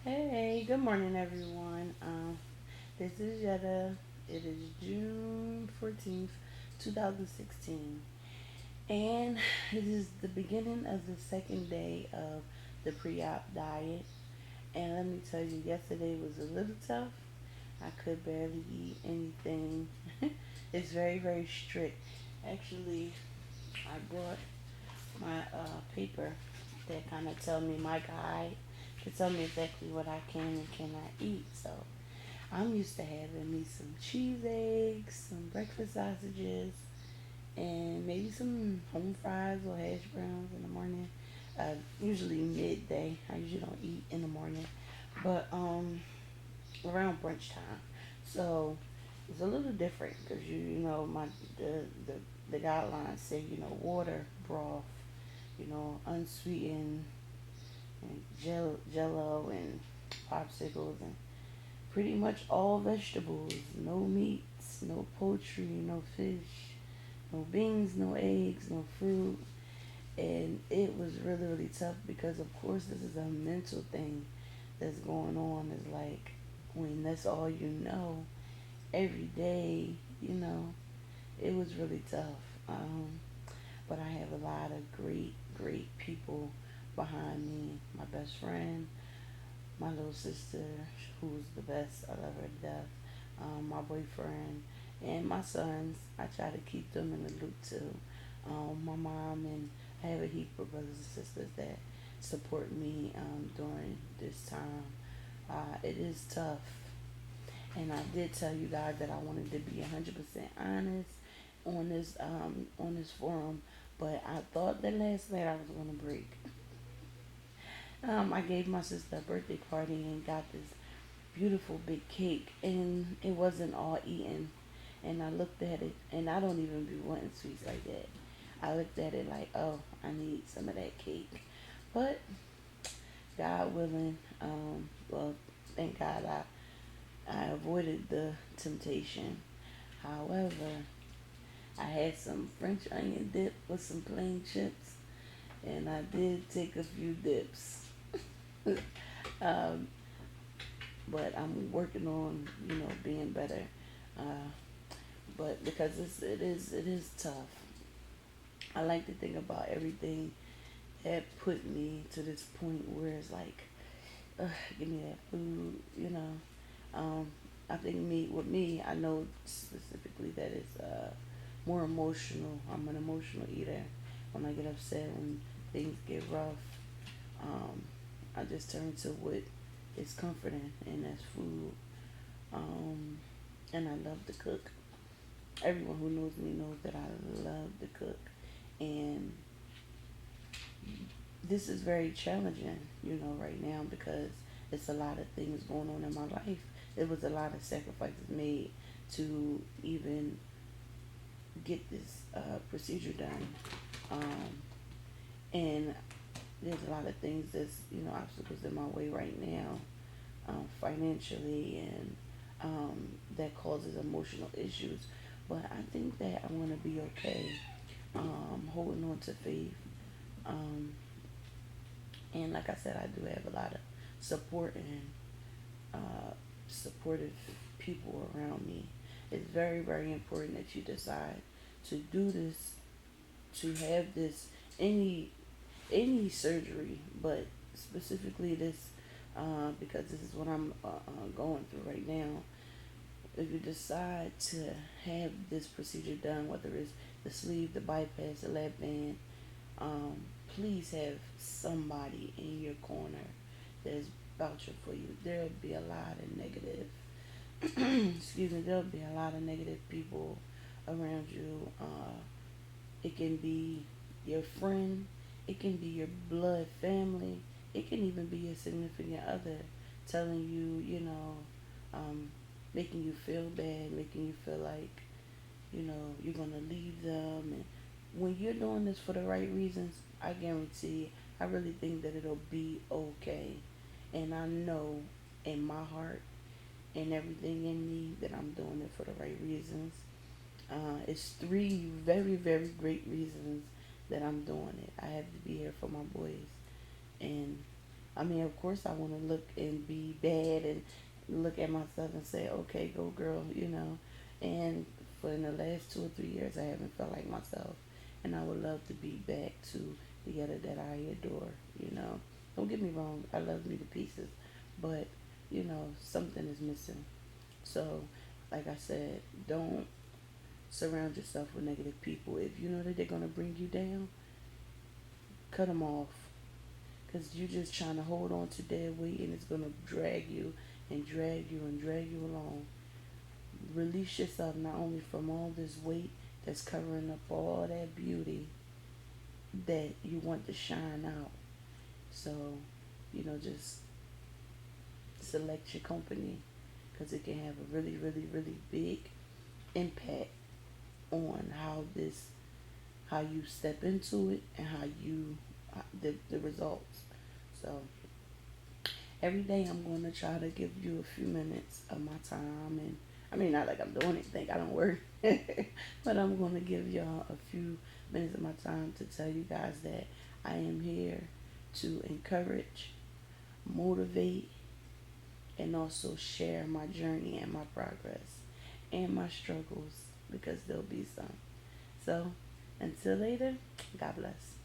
Hey, good morning, everyone. This is Yetta. It is June 14th, 2016, and it is the beginning of the second day of the pre-op diet. And let me tell you, yesterday was a little tough. I could barely eat anything. It's very, very strict. Actually, I brought my paper that kind of tell me my guide to tell me exactly what I can and cannot eat. So I'm used to having me some cheese eggs, some breakfast sausages, and maybe some home fries or hash browns in the morning. Usually midday. I usually don't eat in the morning, but around brunch time. So it's a little different because you know my the the the guidelines say water, broth, unsweetened and jello and popsicles and pretty much all vegetables, no meats, no poultry, no fish, no beans, no eggs, no fruit. And it was really, really tough because, of course, this is a mental thing that's going on. Is like when that's all you know every day, you know, it was really tough. But I have a lot of great, great people behind me. My best friend, my little sister, who's the best. I love her to death. My boyfriend and my sons. I try to keep them in the loop too. My mom and I have a heap of brothers and sisters that support me during this time. It is tough, and I did tell you guys that I wanted to be 100% honest on this forum, but I thought that last night I was gonna break. I gave my sister a birthday party and got this beautiful big cake, and it wasn't all eaten. And I looked at it, and I don't even be wanting sweets like that. I looked at it like, oh, I need some of that cake. But God willing, well, thank God I avoided the temptation. However, I had some French onion dip with some plain chips, and I did take a few dips. um, but I'm working on, being better. Uh, but because it is tough. I like to think about everything that put me to this point where it's like, give me that food, Um, I think with me, I know specifically that it's more emotional. I'm an emotional eater. When I get upset, when things get rough, um, I just turn to what is comforting, and that's food. Um, and I love to cook. Everyone who knows me knows that I love to cook, and this is very challenging, right now because it's a lot of things going on in my life. It was a lot of sacrifices made to even get this procedure done, um, and there's a lot of things that's obstacles in my way right now, financially, and that causes emotional issues. But I think that I'm gonna be okay. Holding on to faith. Um, and like I said, I do have a lot of support and uh, supportive people around me. It's very, very important that you decide to do this, to have this, any any surgery, but specifically this, because this is what I'm going through right now. If you decide to have this procedure done, whether it's the sleeve, the bypass, the lap band, um, please have somebody in your corner that's vouching for you. There'll be a lot of negative, excuse me, there'll be a lot of negative people around you. It can be your friend, it can be your blood family, it can even be your significant other telling you, um, making you feel bad, making you feel like, you're going to leave them. And when you're doing this for the right reasons, I guarantee, I really think that it'll be okay. And I know in my heart and everything in me that I'm doing it for the right reasons. It's three very, very great reasons that I'm doing it. I have to be here for my boys, and I mean, of course, I want to look and be bad and look at myself and say, okay, go girl, you know. And for in the last 2 or 3 years, I haven't felt like myself. And I would love to be back to the Yetta that I adore, you know. Don't get me wrong, I love me to pieces. But, you know, something is missing. So, like I said, don't surround yourself with negative people. If you know that they're going to bring you down, cut them off. Because you're just trying to hold on to dead weight and it's going to drag you and drag you and drag you along. Release yourself not only from all this weight that's covering up all that beauty that you want to shine out. So, you know, just select your company because it can have a really, really, really big impact on how you step into it and how you, the results. So, every day I'm going to try to give you a few minutes of my time. And I mean, not like I'm doing anything, I don't work. But I'm going to give y'all a few minutes of my time to tell you guys that I am here to encourage, motivate, and also share my journey and my progress and my struggles because there'll be some. So until later, God bless.